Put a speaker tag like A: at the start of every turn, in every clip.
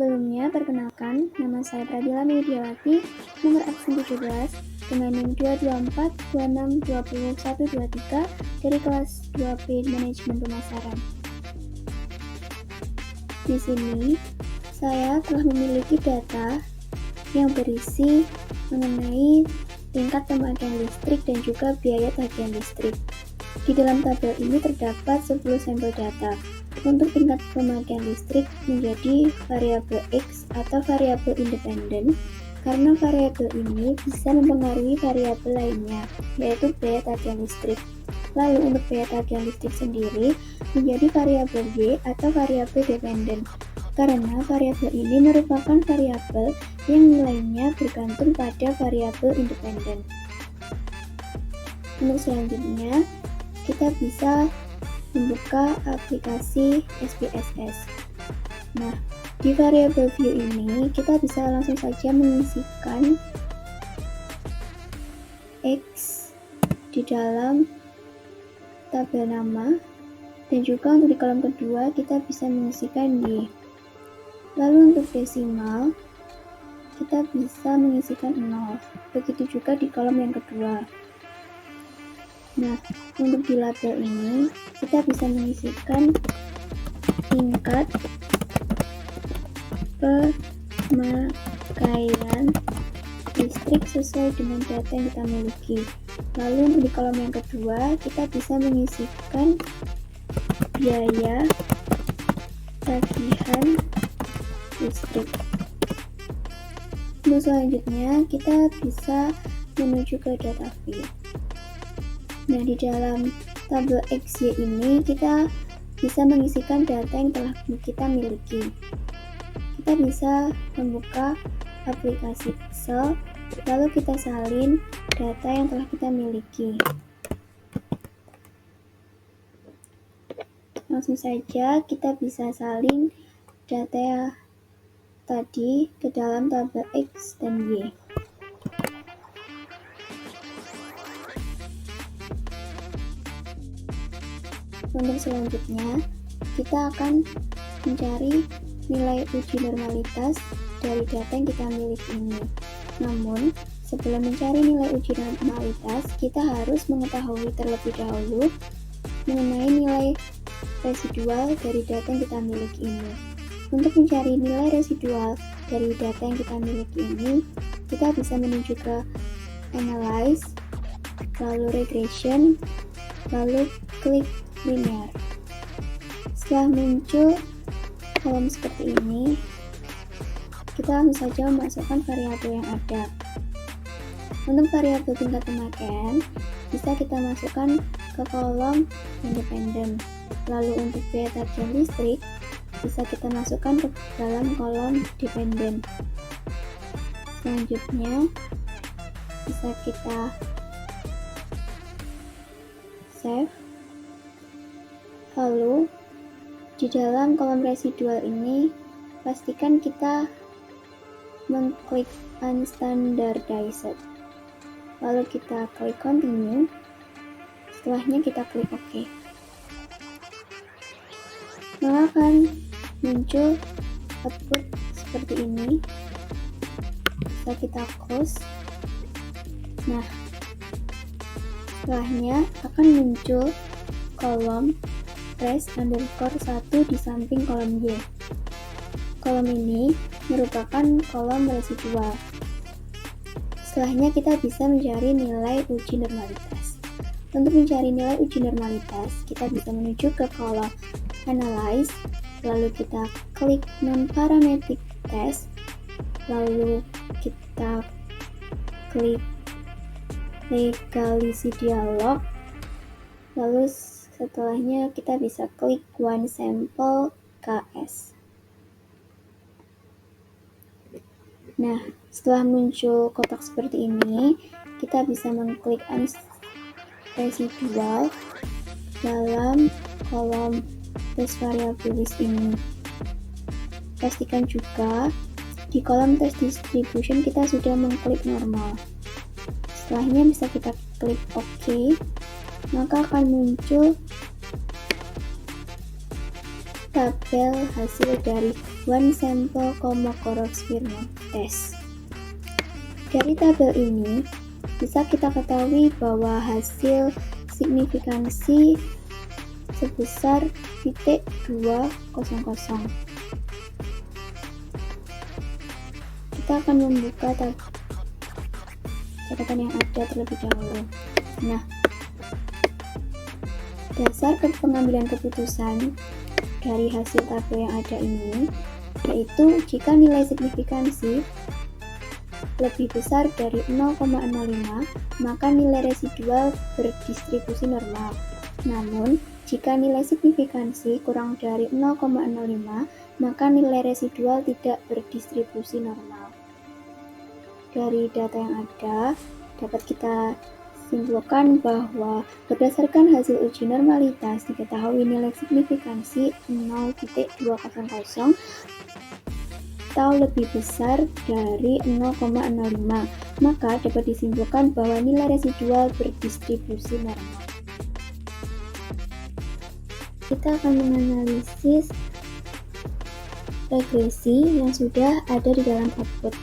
A: Sebelumnya, perkenalkan, nama saya Pradila Mediawati, nomor absen 17, dengan NIM 22426202123 dari kelas 2B Manajemen Pemasaran. Di sini, saya telah memiliki data yang berisi mengenai tingkat pemakaian listrik dan juga biaya tagihan listrik. Di dalam tabel ini terdapat 10 sampel data. Untuk tingkat pemakaian listrik menjadi variabel X atau variabel independen, karena variabel ini bisa mempengaruhi variabel lainnya, yaitu biaya tagihan listrik. Lalu untuk biaya tagihan listrik sendiri menjadi variabel Y atau variabel dependen, karena variabel ini merupakan variabel yang nilainya bergantung pada variabel independen. Untuk selanjutnya, kita bisa membuka aplikasi SPSS. Nah, di variabel view ini kita bisa langsung saja mengisikan X di dalam tabel nama, dan juga untuk di kolom kedua kita bisa mengisikan Y. Lalu untuk desimal kita bisa mengisikan 0. Begitu juga di kolom yang kedua. Nah, untuk di label ini kita bisa mengisikan tingkat pemakaian listrik sesuai dengan data yang kita miliki. Lalu untuk di kolom yang kedua kita bisa mengisikan biaya tagihan listrik. Untuk selanjutnya kita bisa menuju ke data view. Nah, di dalam tabel XY ini kita bisa mengisikan data yang telah kita miliki. Kita bisa membuka aplikasi Excel, lalu kita salin data yang telah kita miliki. Langsung saja kita bisa salin data tadi ke dalam tabel X dan Y. Untuk selanjutnya, kita akan mencari nilai uji normalitas dari data yang kita miliki ini. Namun, sebelum mencari nilai uji normalitas, kita harus mengetahui terlebih dahulu mengenai nilai residual dari data yang kita miliki ini. Untuk mencari nilai residual dari data yang kita miliki ini, kita bisa menuju ke Analyze, lalu Regression, lalu klik Linear. Setelah muncul kolom seperti ini, kita langsung saja memasukkan variabel yang ada. Untuk variabel tingkat pemakaian, bisa kita masukkan ke kolom independen. Lalu untuk biaya tagihan listrik, bisa kita masukkan ke dalam kolom dependen. Selanjutnya, bisa kita save. Lalu, di dalam kolom residual ini, pastikan kita mengklik Unstandardized. Lalu kita klik Continue. Setelahnya kita klik OK. Maka akan muncul output seperti ini. Bisa kita close. Nah, setelahnya akan muncul kolom res_1 di samping kolom Y. Kolom ini merupakan kolom residual. Setelahnya kita bisa mencari nilai uji normalitas. Untuk mencari nilai uji normalitas, kita bisa menuju ke kolom Analyze, lalu kita klik Non-Parametric Test, lalu kita klik Legalisi Dialog, lalu setelahnya kita bisa klik One Sample KS. Nah, setelah muncul kotak seperti ini, kita bisa mengklik Residual dalam kolom test variable list ini. Pastikan juga di kolom test distribution kita sudah mengklik normal. Setelahnya bisa kita klik OK, maka akan muncul tabel hasil dari One Sample Kolmogorov-Smirnov Test. Dari tabel ini bisa kita ketahui bahwa hasil signifikansi sebesar 0,200. Kita akan membuka catatan yang ada terlebih dahulu. Nah, dasar pengambilan keputusan dari hasil tabel yang ada ini yaitu jika nilai signifikansi lebih besar dari 0,05, maka nilai residual berdistribusi normal. Namun, jika nilai signifikansi kurang dari 0,05, maka nilai residual tidak berdistribusi normal. Dari data yang ada, dapat kita simpulkan bahwa berdasarkan hasil uji normalitas diketahui nilai signifikansi 0,200 atau lebih besar dari 0,05, maka dapat disimpulkan bahwa nilai residual berdistribusi normal. Kita akan menganalisis regresi yang sudah ada di dalam output.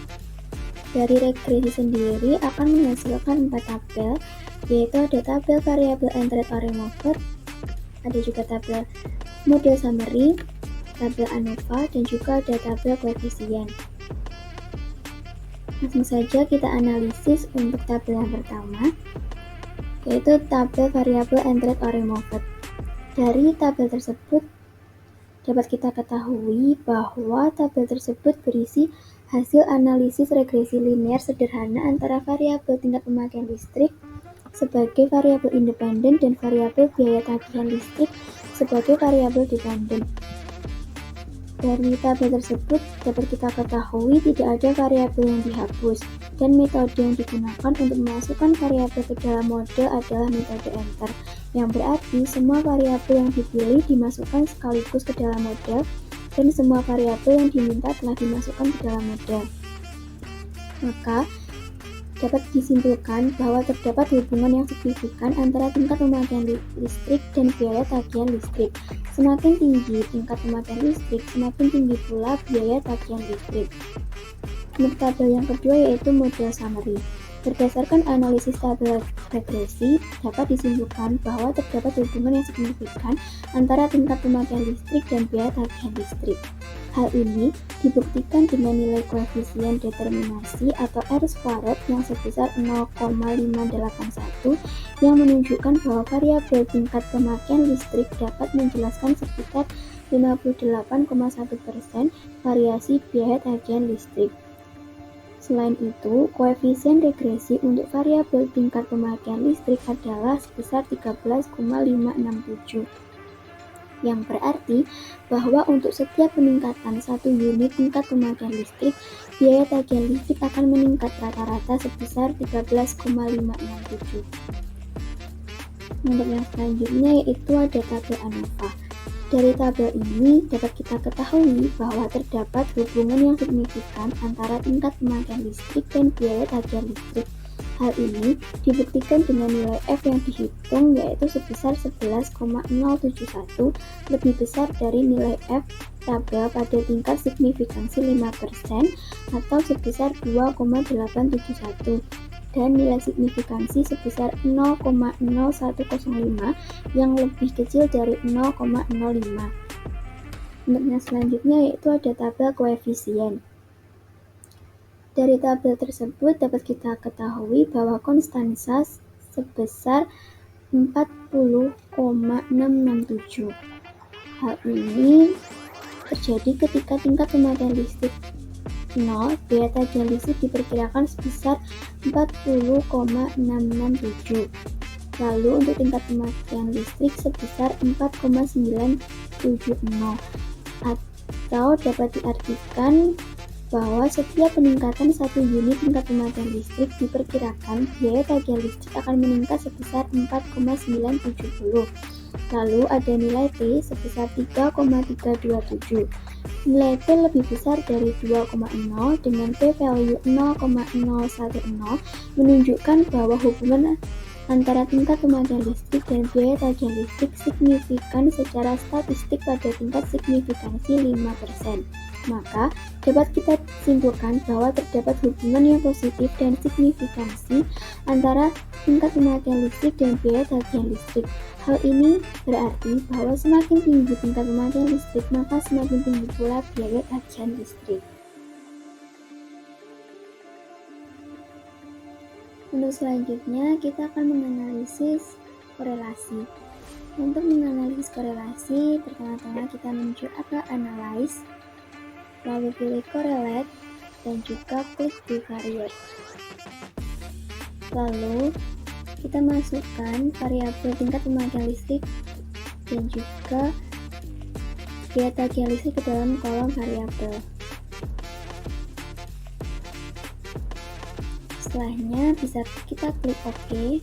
A: Dari regresi sendiri akan menghasilkan 4 tabel, yaitu ada tabel variabel Entret-Oremover, ada juga tabel model summary, tabel ANOVA, dan juga ada tabel koefisien. Langsung saja kita analisis untuk tabel yang pertama, yaitu tabel variabel Entret-Oremover. Dari tabel tersebut dapat kita ketahui bahwa tabel tersebut berisi hasil analisis regresi linear sederhana antara variabel tingkat pemakaian listrik sebagai variabel independen dan variabel biaya tagihan listrik sebagai variabel dependen. Dari tabel tersebut dapat kita ketahui tidak ada variabel yang dihapus, dan metode yang digunakan untuk memasukkan variabel ke dalam model adalah metode enter, yang berarti semua variabel yang dipilih dimasukkan sekaligus ke dalam model, dan semua variabel yang diminta telah dimasukkan ke dalam model. Maka, dapat disimpulkan bahwa terdapat hubungan yang signifikan antara tingkat pemakaian listrik dan biaya tagihan listrik. Semakin tinggi tingkat pemakaian listrik, semakin tinggi pula biaya tagihan listrik. Untuk tabel yang kedua yaitu model summary. Berdasarkan analisis tabel regresi, dapat disimpulkan bahwa terdapat hubungan yang signifikan antara tingkat pemakaian listrik dan biaya tagihan listrik. Hal ini dibuktikan dengan nilai koefisien determinasi atau R² yang sebesar 0,581 yang menunjukkan bahwa variabel tingkat pemakaian listrik dapat menjelaskan sekitar 58,1% variasi biaya tagihan listrik. Selain itu, koefisien regresi untuk variabel tingkat pemakaian listrik adalah sebesar 13,567. Yang berarti bahwa untuk setiap peningkatan 1 unit tingkat pemakaian listrik, biaya tagihan listrik akan meningkat rata-rata sebesar 13,567. Untuk yang selanjutnya yaitu ada tabel ANOVA. Dari tabel ini dapat kita ketahui bahwa terdapat hubungan yang signifikan antara tingkat pemakaian listrik dan biaya tagihan listrik. Hal ini dibuktikan dengan nilai F yang dihitung yaitu sebesar 11,071 lebih besar dari nilai F tabel pada tingkat signifikansi 5% atau sebesar 2,871 dan nilai signifikansi sebesar 0,0105 yang lebih kecil dari 0,05. Untuk yang selanjutnya yaitu ada tabel koefisien. Dari tabel tersebut dapat kita ketahui bahwa konstansa sebesar 40,667. Hal ini terjadi ketika tingkat pemakaian listrik 0, biaya tagihan listrik diperkirakan sebesar 40,667. Lalu untuk tingkat pemakaian listrik sebesar 4,970 atau dapat diartikan bahwa setiap peningkatan 1 unit tingkat pemakaian listrik diperkirakan biaya tagihan listrik akan meningkat sebesar 4,970. Lalu ada nilai P sebesar 3,327. Nilai P lebih besar dari 2,0 dengan P value 0,010 menunjukkan bahwa hubungan antara tingkat pemakaian listrik dan biaya tagihan listrik signifikan secara statistik pada tingkat signifikansi 5%. Maka, dapat kita simpulkan bahwa terdapat hubungan yang positif dan signifikansi antara tingkat pemakaian listrik dan biaya tagihan listrik. Hal ini berarti bahwa semakin tinggi tingkat pemakaian listrik, maka semakin tinggi pula biaya tagihan listrik. Untuk selanjutnya, kita akan menganalisis korelasi. Untuk menganalisis korelasi, pertama-tama kita menuju ke analyze, lalu pilih correlate, dan juga klik bivariate. Lalu, kita masukkan variabel tingkat pemakaian listrik dan juga biaya tagihan listrik ke dalam kolom variabel. Setelahnya bisa kita klik OK,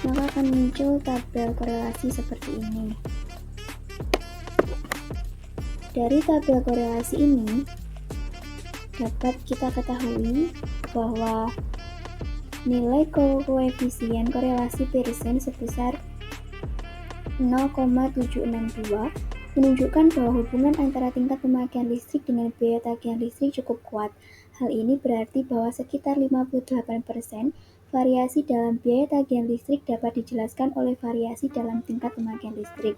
A: maka akan muncul tabel korelasi seperti ini. Dari tabel korelasi ini dapat kita ketahui bahwa nilai koefisien korelasi Pearson sebesar 0,762 menunjukkan bahwa hubungan antara tingkat pemakaian listrik dengan biaya tagihan listrik cukup kuat. Hal ini berarti bahwa sekitar 58% variasi dalam biaya tagihan listrik dapat dijelaskan oleh variasi dalam tingkat pemakaian listrik.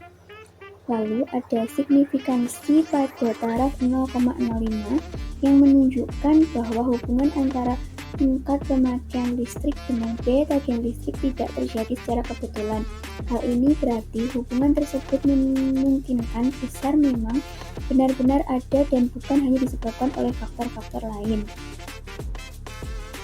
A: Lalu ada signifikansi pada taraf 0,05 yang menunjukkan bahwa hubungan antara tingkat pemakaian listrik dengan biaya tagihan listrik tidak terjadi secara kebetulan. Hal ini berarti hubungan tersebut memungkinkan besar memang benar-benar ada dan bukan hanya disebabkan oleh faktor-faktor lain.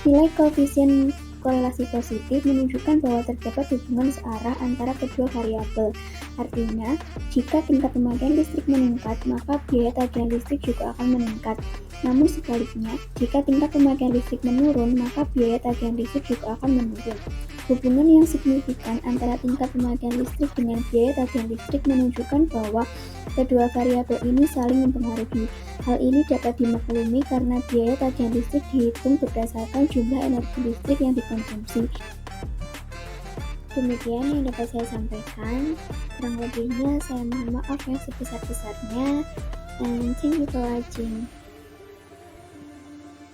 A: Nilai koefisien korelasi positif menunjukkan bahwa terdapat hubungan searah antara kedua variabel. Artinya, jika tingkat pemakaian listrik meningkat, maka biaya tagihan listrik juga akan meningkat. Namun sebaliknya, jika tingkat pemakaian listrik menurun, maka biaya tagihan listrik juga akan menurun. Hubungan yang signifikan antara tingkat pemakaian listrik dengan biaya tagihan listrik menunjukkan bahwa kedua variabel ini saling mempengaruhi. Hal ini dapat dimaklumi karena biaya tagihan listrik dihitung berdasarkan jumlah energi listrik yang dikonsumsi. Demikian yang dapat saya sampaikan. Kurang lebihnya saya mohon maaf yang sebesar-besarnya. And thank you for watching.